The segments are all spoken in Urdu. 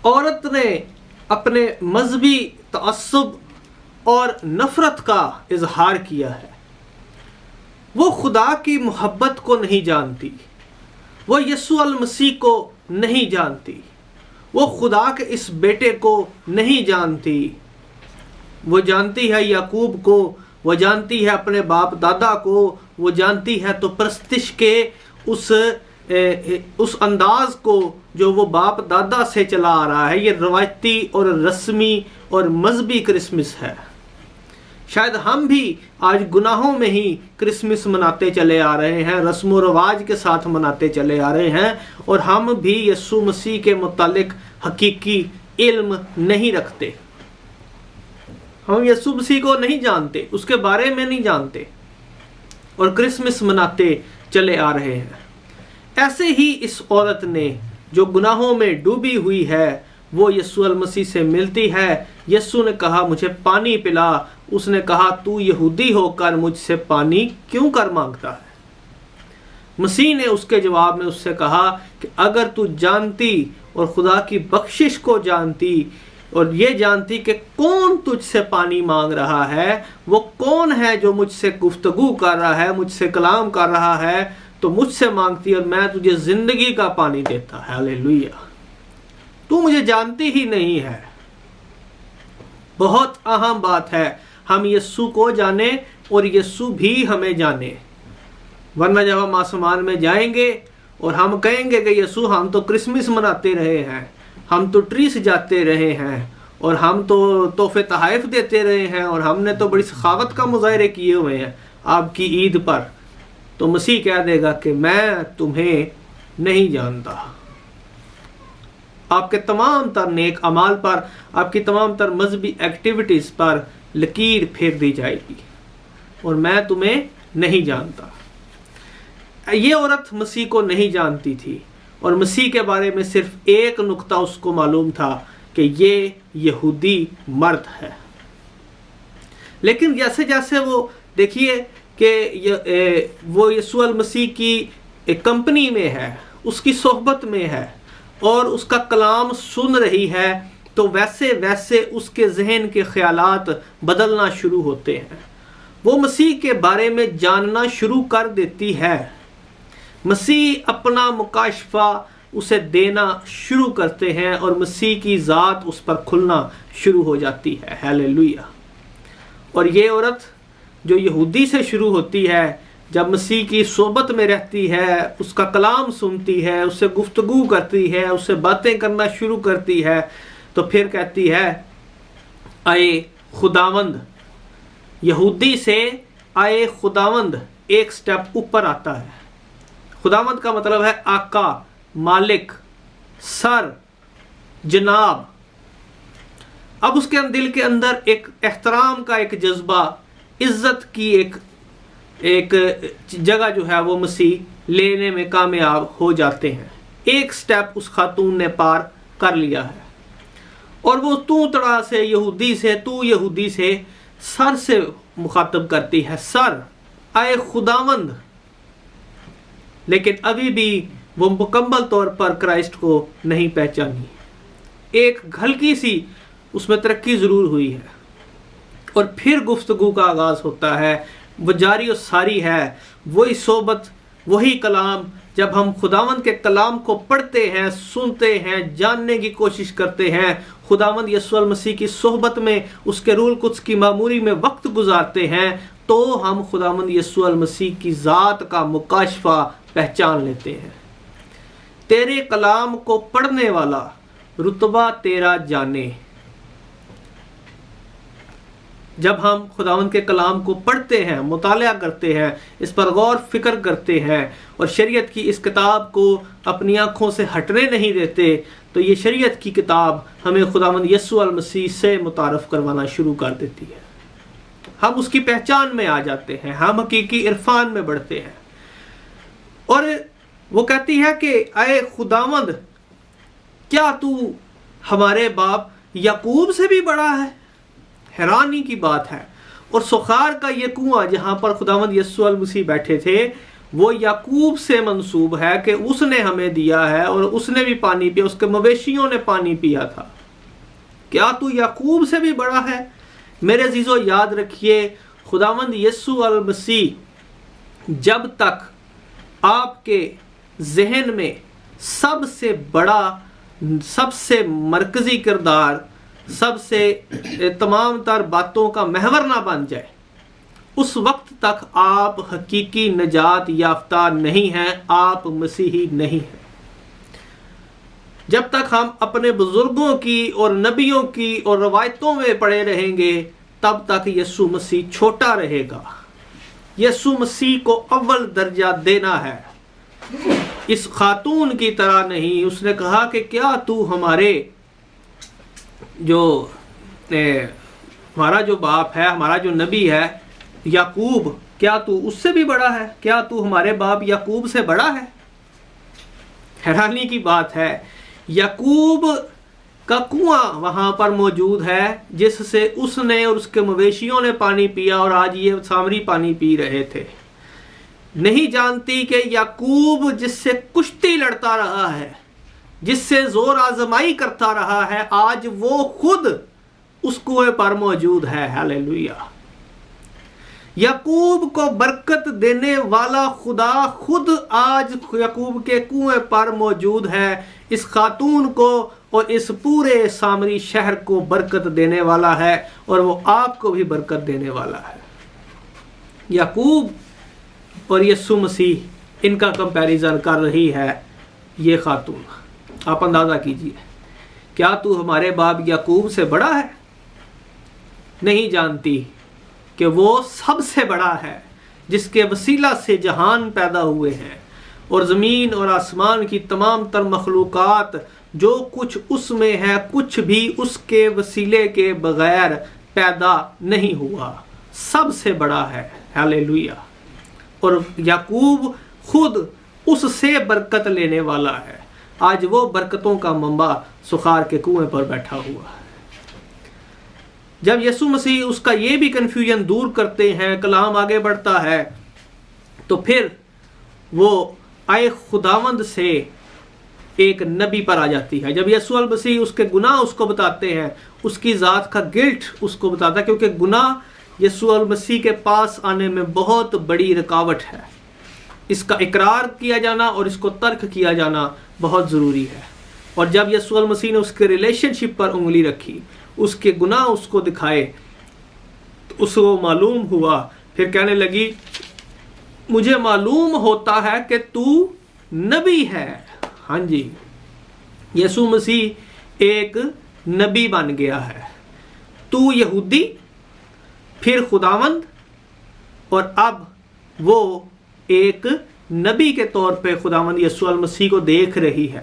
عورت نے اپنے مذہبی تعصب اور نفرت کا اظہار کیا ہے۔ وہ خدا کی محبت کو نہیں جانتی، وہ یسوع المسیح کو نہیں جانتی، وہ خدا کے اس بیٹے کو نہیں جانتی۔ وہ جانتی ہے یعقوب کو، وہ جانتی ہے اپنے باپ دادا کو، وہ جانتی ہے تو پرستش کے اس انداز کو جو وہ باپ دادا سے چلا آ رہا ہے۔ یہ روایتی اور رسمی اور مذہبی کرسمس ہے۔ شاید ہم بھی آج گناہوں میں ہی کرسمس مناتے چلے آ رہے ہیں، رسم و رواج کے ساتھ مناتے چلے آ رہے ہیں، اور ہم بھی یسوع مسیح کے متعلق حقیقی علم نہیں رکھتے۔ ہم یسوع مسیح کو نہیں جانتے، اس کے بارے میں نہیں جانتے، اور کرسمس مناتے چلے آ رہے ہیں۔ ایسے ہی اس عورت نے جو گناہوں میں ڈوبی ہوئی ہے، وہ یسوع المسیح سے ملتی ہے۔ یسوع نے کہا مجھے پانی پلا، اس نے کہا تو یہودی ہو کر مجھ سے پانی کیوں کر مانگتا ہے؟ مسیح نے اس کے جواب میں اس سے کہا کہ اگر تو جانتی اور خدا کی بخشش کو جانتی اور یہ جانتی کہ کون تجھ سے پانی مانگ رہا ہے، وہ کون ہے جو مجھ سے گفتگو کر رہا ہے، مجھ سے کلام کر رہا ہے، تو مجھ سے مانگتی اور میں تجھے زندگی کا پانی دیتا۔ ہاللیلویہ۔ تو مجھے جانتی ہی نہیں ہے۔ بہت اہم بات ہے ہم یسوع کو جانیں اور یسوع بھی ہمیں جانے، ورنہ جب ہم آسمان میں جائیں گے اور ہم کہیں گے کہ یسوع ہم تو کرسمس مناتے رہے ہیں، ہم تو ٹری سجاتے رہے ہیں، اور ہم تو تحفے تحائف دیتے رہے ہیں، اور ہم نے تو بڑی سخاوت کا مظاہرے کیے ہوئے ہیں آپ کی عید پر، تو مسیح کہہ دے گا کہ میں تمہیں نہیں جانتا۔ آپ کے تمام تر نیک اعمال پر، آپ کی تمام تر مذہبی ایکٹیویٹیز پر لکیر پھیر دی جائے گی، اور میں تمہیں نہیں جانتا۔ یہ عورت مسیح کو نہیں جانتی تھی، اور مسیح کے بارے میں صرف ایک نقطہ اس کو معلوم تھا کہ یہ یہودی مرد ہے۔ لیکن جیسے جیسے وہ دیکھیے کہ وہ یسوع المسیح کی ایک کمپنی میں ہے، اس کی صحبت میں ہے، اور اس کا کلام سن رہی ہے، تو ویسے ویسے اس کے ذہن کے خیالات بدلنا شروع ہوتے ہیں۔ وہ مسیح کے بارے میں جاننا شروع کر دیتی ہے۔ مسیح اپنا مکاشفہ اسے دینا شروع کرتے ہیں، اور مسیح کی ذات اس پر کھلنا شروع ہو جاتی ہے۔ ہاللیلویہ۔ اور یہ عورت جو یہودی سے شروع ہوتی ہے، جب مسیح کی صحبت میں رہتی ہے، اس کا کلام سنتی ہے، اس سے گفتگو کرتی ہے، اس سے باتیں کرنا شروع کرتی ہے، تو پھر کہتی ہے اے خداوند۔ یہودی سے اے خداوند ایک سٹیپ اوپر آتا ہے۔ خداوند کا مطلب ہے آقا، مالک، سر، جناب۔ اب اس کے دل کے اندر ایک احترام کا ایک جذبہ، عزت کی ایک جگہ جو ہے وہ مسیح لینے میں کامیاب ہو جاتے ہیں۔ ایک سٹیپ اس خاتون نے پار کر لیا ہے، اور وہ تو تڑا سے یہودی سے سر سے مخاطب کرتی ہے، سر، اے خداوند۔ لیکن ابھی بھی وہ مکمل طور پر کرائسٹ کو نہیں پہچانی۔ ایک ہلکی سی اس میں ترقی ضرور ہوئی ہے، اور پھر گفتگو کا آغاز ہوتا ہے۔ وہ جاری و ساری ہے، وہی صحبت، وہی کلام۔ جب ہم خداوند کے کلام کو پڑھتے ہیں، سنتے ہیں، جاننے کی کوشش کرتے ہیں، خداوند یسوع المسیح کی صحبت میں، اس کے روح القدس کی معموری میں وقت گزارتے ہیں، تو ہم خداوند یسوع المسیح کی ذات کا مکاشفہ پہچان لیتے ہیں۔ تیرے کلام کو پڑھنے والا رتبہ تیرا جانے۔ جب ہم خداوند کے کلام کو پڑھتے ہیں، مطالعہ کرتے ہیں، اس پر غور فکر کرتے ہیں، اور شریعت کی اس کتاب کو اپنی آنکھوں سے ہٹنے نہیں دیتے، تو یہ شریعت کی کتاب ہمیں خداوند یسوع المسیح سے متعارف کروانا شروع کر دیتی ہے۔ ہم اس کی پہچان میں آ جاتے ہیں، ہم حقیقی عرفان میں بڑھتے ہیں۔ اور وہ کہتی ہے کہ اے خداوند، کیا تو ہمارے باپ یعقوب سے بھی بڑا ہے؟ حیرانی کی بات ہے۔ اور سخار کا یہ کنواں جہاں پر خداوند یسوع المسیح بیٹھے تھے، وہ یعقوب سے منسوب ہے کہ اس نے ہمیں دیا ہے اور اس نے بھی پانی پیا، اس کے مویشیوں نے پانی پیا تھا۔ کیا تو یعقوب سے بھی بڑا ہے؟ میرے عزیزو یاد رکھیے، خداوند یسوع المسیح جب تک آپ کے ذہن میں سب سے بڑا، سب سے مرکزی کردار، سب سے تمام تر باتوں کا محور نہ بن جائے، اس وقت تک آپ حقیقی نجات یافتہ نہیں ہیں، آپ مسیحی نہیں ہیں۔ جب تک ہم اپنے بزرگوں کی اور نبیوں کی اور روایتوں میں پڑے رہیں گے، تب تک یسوع مسیح چھوٹا رہے گا۔ یسوع مسیح کو اول درجہ دینا ہے، اس خاتون کی طرح نہیں۔ اس نے کہا کہ کیا تو ہمارے ہمارا جو باپ ہے، ہمارا جو نبی ہے یعقوب، کیا تو اس سے بھی بڑا ہے؟ کیا تو ہمارے باپ یعقوب سے بڑا ہے؟ حیرانی کی بات ہے، یعقوب کا کنواں وہاں پر موجود ہے جس سے اس نے اور اس کے مویشیوں نے پانی پیا، اور آج یہ سامری پانی پی رہے تھے۔ نہیں جانتی کہ یعقوب جس سے کشتی لڑتا رہا ہے، جس سے زور آزمائی کرتا رہا ہے، آج وہ خود اس کنویں پر موجود ہے۔ ہاللیلویہ! یعقوب کو برکت دینے والا خدا خود آج یعقوب کے کنویں پر موجود ہے، اس خاتون کو اور اس پورے سامری شہر کو برکت دینے والا ہے، اور وہ آپ کو بھی برکت دینے والا ہے۔ یعقوب اور یسوع مسیح، ان کا کمپیریزن کر رہی ہے یہ خاتون۔ آپ اندازہ کیجئے، کیا تو ہمارے باپ یعقوب سے بڑا ہے؟ نہیں جانتی کہ وہ سب سے بڑا ہے، جس کے وسیلہ سے جہان پیدا ہوئے ہیں، اور زمین اور آسمان کی تمام تر مخلوقات، جو کچھ اس میں ہے، کچھ بھی اس کے وسیلے کے بغیر پیدا نہیں ہوا، سب سے بڑا ہے۔ ہاللیلویہ! اور یعقوب خود اس سے برکت لینے والا ہے، آج وہ برکتوں کا منبع سخار کے کنویں پر بیٹھا ہوا ہے۔ جب یسوع مسیح اس کا یہ بھی کنفیوژن دور کرتے ہیں، کلام آگے بڑھتا ہے، تو پھر وہ آئے خداوند سے ایک نبی پر آ جاتی ہے۔ جب یسوع المسیح اس کے گناہ اس کو بتاتے ہیں، اس کی ذات کا گلٹ اس کو بتاتا ہے، کیونکہ گناہ یسوع المسیح کے پاس آنے میں بہت بڑی رکاوٹ ہے۔ اس کا اقرار کیا جانا اور اس کو ترک کیا جانا بہت ضروری ہے۔ اور جب یسوع المسیح نے اس کے ریلیشن شپ پر انگلی رکھی، اس کے گناہ اس کو دکھائے، تو اس کو معلوم ہوا، پھر کہنے لگی مجھے معلوم ہوتا ہے کہ تو نبی ہے۔ ہاں جی، یسوع مسیح ایک نبی بن گیا ہے۔ تو یہودی، پھر خداوند، اور اب وہ ایک نبی کے طور پہ خداوند یسوع المسیح کو دیکھ رہی ہے۔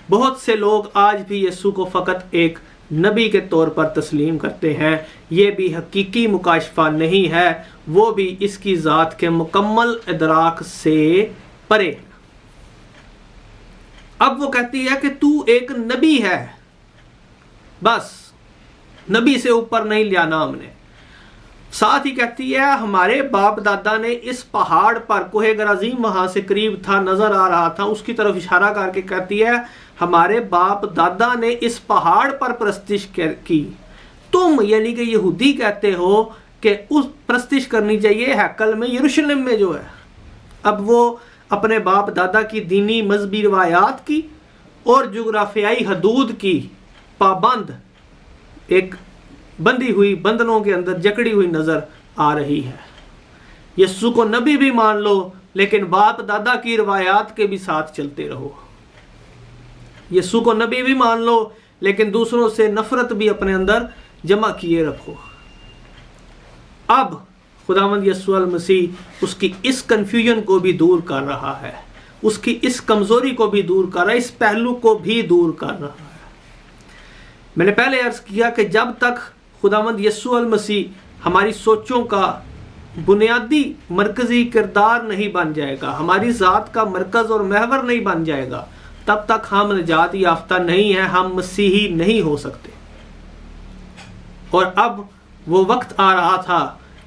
بہت سے لوگ آج بھی یسوع کو فقط ایک نبی کے طور پر تسلیم کرتے ہیں، یہ بھی حقیقی مکاشفہ نہیں ہے، وہ بھی اس کی ذات کے مکمل ادراک سے پرے۔ اب وہ کہتی ہے کہ تو ایک نبی ہے، بس نبی سے اوپر نہیں لیا نام نے۔ ساتھ ہی کہتی ہے ہمارے باپ دادا نے اس پہاڑ پر، کوہ گرازیم وہاں سے قریب تھا، نظر آ رہا تھا، اس کی طرف اشارہ کر کے کہتی ہے ہمارے باپ دادا نے اس پہاڑ پر پرستش کی، تم یعنی کہ یہودی کہتے ہو کہ اس پرستش کرنی چاہیے ہیکل میں، یروشلم میں جو ہے۔ اب وہ اپنے باپ دادا کی دینی مذہبی روایات کی اور جغرافیائی حدود کی پابند، ایک بندھی ہوئی بندنوں کے اندر جکڑی ہوئی نظر آ رہی ہے۔ یسوع کو نبی بھی مان لو، لیکن باپ دادا کی روایات کے بھی ساتھ چلتے رہو۔ یسوع کو نبی بھی مان لو، لیکن دوسروں سے نفرت بھی اپنے اندر جمع کیے رکھو۔ اب خداوند یسوع المسیح اس کی اس کنفیوژن کو بھی دور کر رہا ہے، اس کی اس کمزوری کو بھی دور کر رہا ہے، اس پہلو کو بھی دور کر رہا ہے۔ میں نے پہلے عرض کیا کہ جب تک خداوند یسوع المسیح ہماری سوچوں کا بنیادی مرکزی کردار نہیں بن جائے گا، ہماری ذات کا مرکز اور محور نہیں بن جائے گا، تب تک ہم نجات یافتہ نہیں ہیں، ہم مسیحی نہیں ہو سکتے۔ اور اب وہ وقت آ رہا تھا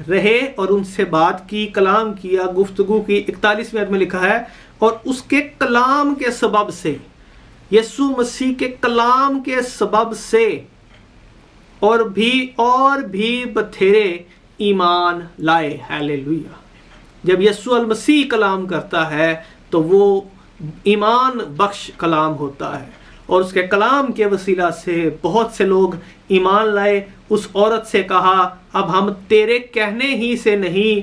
رہے اور ان سے بات کی، کلام کیا، گفتگو کی۔ 41ویں آیت میں لکھا ہے اور اس کے کلام کے سبب سے، یسوع مسیح کے کلام کے سبب سے اور بھی بتھیرے ایمان لائے۔ ہیلیلویا۔ جب یسوع المسیح کلام کرتا ہے تو وہ ایمان بخش کلام ہوتا ہے، اور اس کے کلام کے وسیلہ سے بہت سے لوگ ایمان لائے۔ اس عورت سے کہا اب ہم تیرے کہنے ہی سے نہیں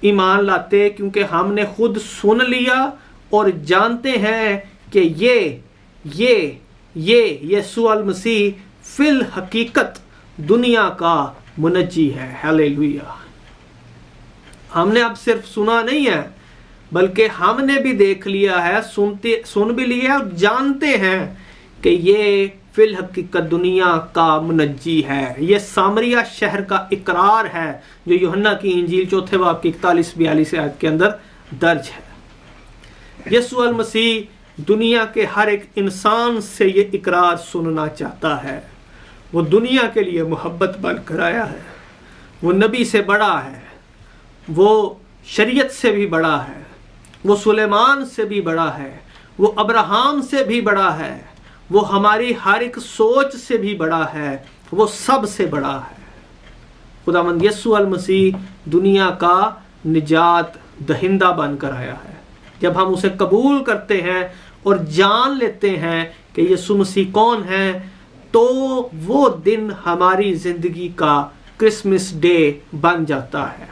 ایمان لاتے، کیونکہ ہم نے خود سن لیا اور جانتے ہیں کہ یہ یسوع المسیح فی الحقیقت دنیا کا منجی ہے۔ ہیلیلویا۔ ہم نے اب صرف سنا نہیں ہے، بلکہ ہم نے بھی دیکھ لیا ہے، سن بھی لیا اور جانتے ہیں کہ یہ فی الحقیقت دنیا کا منجی ہے۔ یہ سامریہ شہر کا اقرار ہے جو یوحنا کی انجیل 4 باب کی 41-42 آیت کے اندر درج ہے۔ یسوع المسیح دنیا کے ہر ایک انسان سے یہ اقرار سننا چاہتا ہے۔ وہ دنیا کے لیے محبت بن کر آیا ہے۔ وہ نبی سے بڑا ہے، وہ شریعت سے بھی بڑا ہے، وہ سلیمان سے بھی بڑا ہے، وہ ابراہیم سے بھی بڑا ہے، وہ ہماری ہر ایک سوچ سے بھی بڑا ہے، وہ سب سے بڑا ہے۔ خداوند یسوع المسیح دنیا کا نجات دہندہ بن کر آیا ہے۔ جب ہم اسے قبول کرتے ہیں اور جان لیتے ہیں کہ یسوع مسیح کون ہے، تو وہ دن ہماری زندگی کا کرسمس ڈے بن جاتا ہے،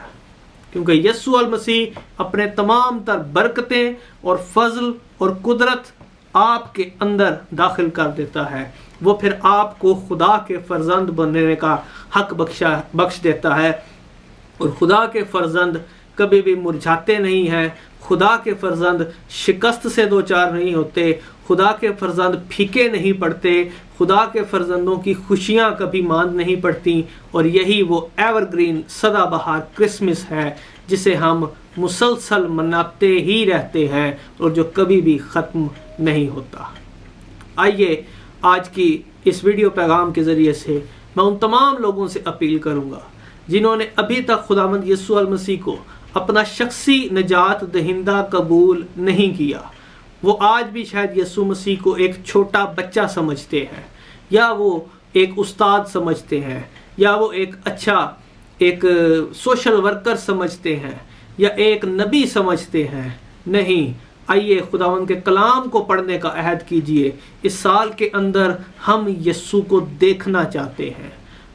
کیونکہ یسوع المسیح اپنے تمام تر برکتیں اور فضل اور قدرت آپ کے اندر داخل کر دیتا ہے۔ وہ پھر آپ کو خدا کے فرزند بننے کا حق بخش دیتا ہے، اور خدا کے فرزند کبھی بھی مرجھاتے نہیں ہیں، خدا کے فرزند شکست سے دوچار نہیں ہوتے، خدا کے فرزند پھیکے نہیں پڑتے، خدا کے فرزندوں کی خوشیاں کبھی ماند نہیں پڑتی، اور یہی وہ ایور گرین سدا بہار کرسمس ہے جسے ہم مسلسل مناتے ہی رہتے ہیں اور جو کبھی بھی ختم نہیں ہوتا۔ آئیے آج کی اس ویڈیو پیغام کے ذریعے سے میں ان تمام لوگوں سے اپیل کروں گا جنہوں نے ابھی تک خداوند یسوع المسیح کو اپنا شخصی نجات دہندہ قبول نہیں کیا۔ وہ آج بھی شاید یسوع مسیح کو ایک چھوٹا بچہ سمجھتے ہیں، یا وہ ایک استاد سمجھتے ہیں، یا وہ ایک سوشل ورکر سمجھتے ہیں، یا ایک نبی سمجھتے ہیں۔ نہیں، آئیے خداوند کے کلام کو پڑھنے کا عہد کیجئے۔ اس سال کے اندر ہم یسوع کو دیکھنا چاہتے ہیں،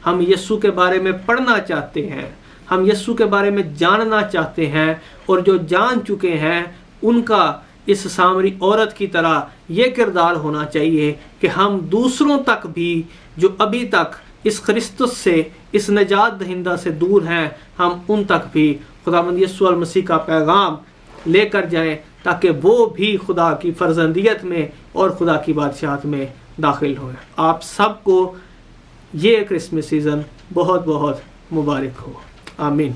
ہم یسوع کے بارے میں پڑھنا چاہتے ہیں، ہم یسوع کے بارے میں جاننا چاہتے ہیں، اور جو جان چکے ہیں ان کا اس سامری عورت کی طرح یہ کردار ہونا چاہیے کہ ہم دوسروں تک بھی جو ابھی تک اس خرسطس سے، اس نجات دہندہ سے دور ہیں، ہم ان تک بھی خداوند یسوع المسیح کا پیغام لے کر جائیں، تاکہ وہ بھی خدا کی فرزندیت میں اور خدا کی بادشاہت میں داخل ہوئیں۔ آپ سب کو یہ کرسمس سیزن بہت بہت مبارک ہو۔ آمین۔